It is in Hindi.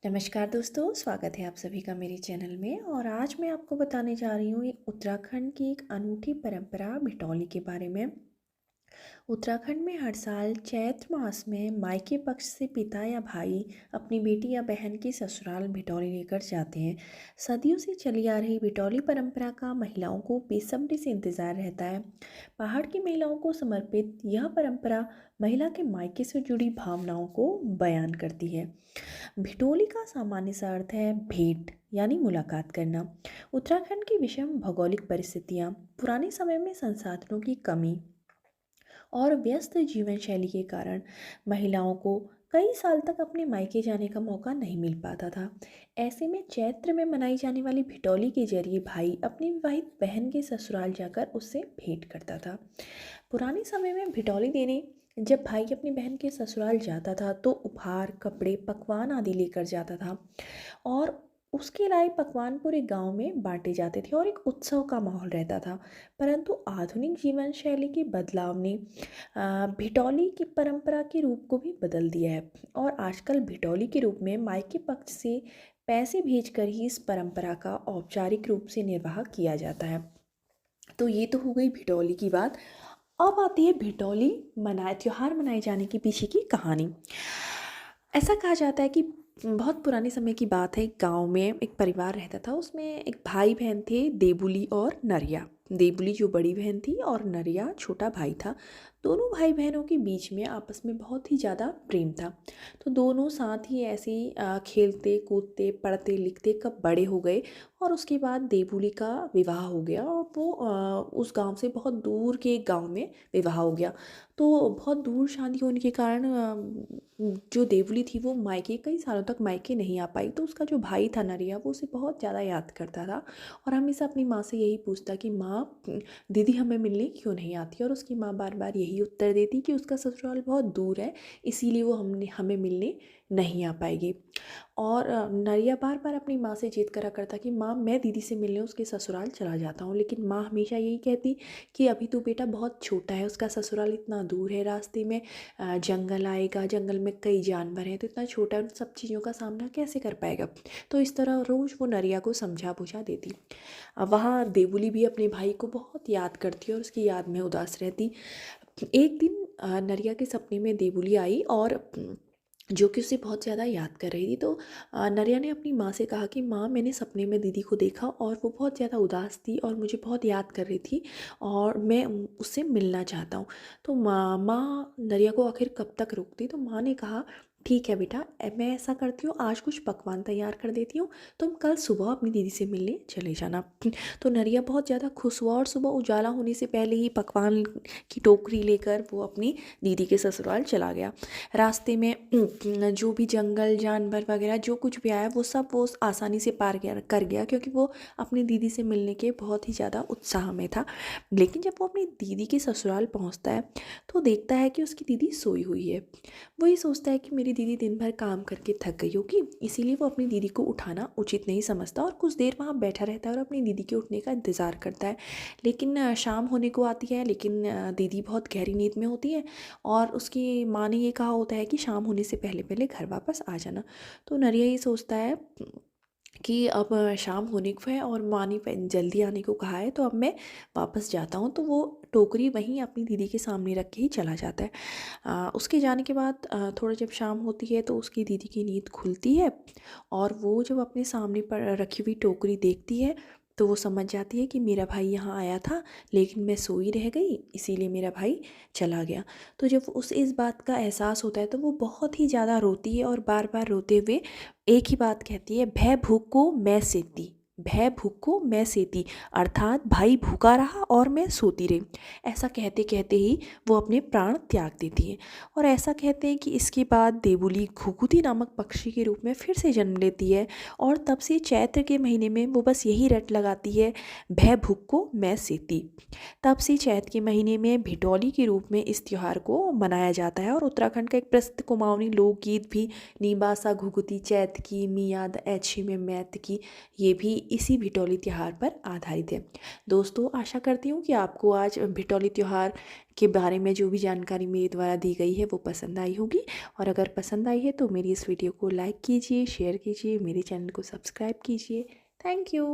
नमस्कार दोस्तों, स्वागत है आप सभी का मेरे चैनल में। और आज मैं आपको बताने जा रही हूँ एक उत्तराखंड की एक अनूठी परंपरा भिटौली के बारे में। उत्तराखंड में हर साल चैत्र मास में मायके पक्ष से पिता या भाई अपनी बेटी या बहन की ससुराल भिटौली लेकर जाते हैं। सदियों से चली आ रही भिटौली परंपरा का महिलाओं को बेसब्री से इंतजार रहता है। पहाड़ की महिलाओं को समर्पित यह परंपरा महिला के मायके से जुड़ी भावनाओं को बयान करती है। भिटोली का सामान्य सा अर्थ है भेंट यानी मुलाकात करना। उत्तराखंड की विषम भौगोलिक परिस्थितियाँ, पुराने समय में संसाधनों की कमी और व्यस्त जीवन शैली के कारण महिलाओं को कई साल तक अपने मायके जाने का मौका नहीं मिल पाता था। ऐसे में चैत्र में मनाई जाने वाली भिटौली के जरिए भाई अपनी विवाहित बहन के ससुराल जाकर उससे भेंट करता था। पुराने समय में भिटौली देने जब भाई अपनी बहन के ससुराल जाता था तो उपहार, कपड़े, पकवान आदि लेकर जाता था और उसके लाए पकवान पूरे गांव में बांटे जाते थे और एक उत्सव का माहौल रहता था। परंतु आधुनिक जीवन शैली के बदलाव ने भिटौली की परंपरा के रूप को भी बदल दिया है और आजकल भिटौली के रूप में मायके पक्ष से पैसे भेजकर ही इस परंपरा का औपचारिक रूप से निर्वाह किया जाता है। तो ये तो हो गई भिटौली की बात। अब आती है भिटौली त्योहार मनाए जाने के पीछे की कहानी। ऐसा कहा जाता है कि बहुत पुराने समय की बात है, एक गांव में एक परिवार रहता था। उसमें एक भाई बहन थे, देबुली और नरिया। देबुली जो बड़ी बहन थी और नरिया छोटा भाई था। दोनों भाई बहनों के बीच में आपस में बहुत ही ज़्यादा प्रेम था। तो दोनों साथ ही ऐसे ही खेलते कूदते पढ़ते लिखते कब बड़े हो गए और उसके बाद देबुली का विवाह हो गया और वो उस गांव से बहुत दूर के एक गांव में विवाह हो गया। तो बहुत दूर शादी होने के कारण जो देवली थी वो मायके कई सालों तक मायके नहीं आ पाई। तो उसका जो भाई था नरिया वो उसे बहुत ज़्यादा याद करता था और हमेशा अपनी माँ से यही पूछता कि माँ, दीदी हमें मिलने क्यों नहीं आती। और उसकी माँ बार बार यही उत्तर देती कि उसका ससुराल बहुत दूर है, इसीलिए वो हमें मिलने नहीं आ पाएगी। और नरिया बार बार अपनी माँ से जिद करा करता कि माँ, मैं दीदी से मिलने उसके ससुराल चला जाता हूँ। लेकिन माँ हमेशा यही कहती कि अभी तो बेटा बहुत छोटा है, उसका ससुराल इतना दूर है, रास्ते में जंगल आएगा, जंगल में कई जानवर हैं, तो इतना छोटा है, उन सब चीज़ों का सामना कैसे कर पाएगा। तो इस तरह रोज़ वो नरिया को समझा बुझा देती। वहाँ देवुली भी अपने भाई को बहुत याद करती और उसकी याद में उदास रहती। एक दिन नरिया के सपने में देवुली आई और जो कि उसे बहुत ज़्यादा याद कर रही थी। तो नरिया ने अपनी माँ से कहा कि माँ, मैंने सपने में दीदी को देखा और वो बहुत ज़्यादा उदास थी और मुझे बहुत याद कर रही थी और मैं उससे मिलना चाहता हूँ। तो माँ नरिया को आखिर कब तक रोकती। तो माँ ने कहा, ठीक है बेटा, मैं ऐसा करती हूँ, आज कुछ पकवान तैयार कर देती हूँ, तुम कल सुबह अपनी दीदी से मिलने चले जाना। तो नरिया बहुत ज़्यादा खुश हुआ और सुबह उजाला होने से पहले ही पकवान की टोकरी लेकर वो अपनी दीदी के ससुराल चला गया। रास्ते में जो भी जंगल जानवर वगैरह जो कुछ भी आया वो सब वो आसानी से कर गया, क्योंकि वो अपनी दीदी से मिलने के बहुत ही ज़्यादा उत्साह में था। लेकिन जब वो अपनी दीदी के ससुराल पहुंचता है तो देखता है कि उसकी दीदी सोई हुई है। वो ये सोचता है कि मेरी दीदी दिन भर काम करके थक गई होगी, इसीलिए वो अपनी दीदी को उठाना उचित नहीं समझता और कुछ देर वहाँ बैठा रहता है और अपनी दीदी के उठने का इंतज़ार करता है। लेकिन शाम होने को आती है, लेकिन दीदी बहुत गहरी नींद में होती है और उसकी माँ ने ये कहा होता है कि शाम होने से पहले पहले घर वापस आ जाना। तो नरिया ये सोचता है कि अब शाम होने को है और माँ ने जल्दी आने को कहा है, तो अब मैं वापस जाता हूँ। तो वो टोकरी वहीं अपनी दीदी के सामने रख के ही चला जाता है। उसके जाने के बाद थोड़ा जब शाम होती है तो उसकी दीदी की नींद खुलती है और वो जब अपने सामने पर रखी हुई टोकरी देखती है तो वो समझ जाती है कि मेरा भाई यहाँ आया था, लेकिन मैं सोई रह गई, इसीलिए मेरा भाई चला गया। तो जब उस इस बात का एहसास होता है तो वो बहुत ही ज़्यादा रोती है और बार बार रोते हुए एक ही बात कहती है, भय भूख को मैं सेती, भय भूख को मैं सेती, अर्थात भाई भूखा रहा और मैं सोती रही। ऐसा कहते कहते ही वो अपने प्राण त्याग देती है। और ऐसा कहते हैं कि इसके बाद देवुली घुघुती नामक पक्षी के रूप में फिर से जन्म लेती है और तब से चैत्र के महीने में वो बस यही रट लगाती है, भय भूख को मैं सेती। तब से चैत्र के महीने में भिटौली के रूप में इस त्यौहार को मनाया जाता है। और उत्तराखंड का एक प्रसिद्ध कुमाऊनी लोकगीत भी नीबासा घुघुती चैत की मियाद ऐछी में मैत की, ये भी इसी भिटौली त्यौहार पर आधारित है। दोस्तों, आशा करती हूँ कि आपको आज भिटौली त्यौहार के बारे में जो भी जानकारी मेरे द्वारा दी गई है वो पसंद आई होगी। और अगर पसंद आई है तो मेरी इस वीडियो को लाइक कीजिए, शेयर कीजिए, मेरे चैनल को सब्सक्राइब कीजिए। Thank you.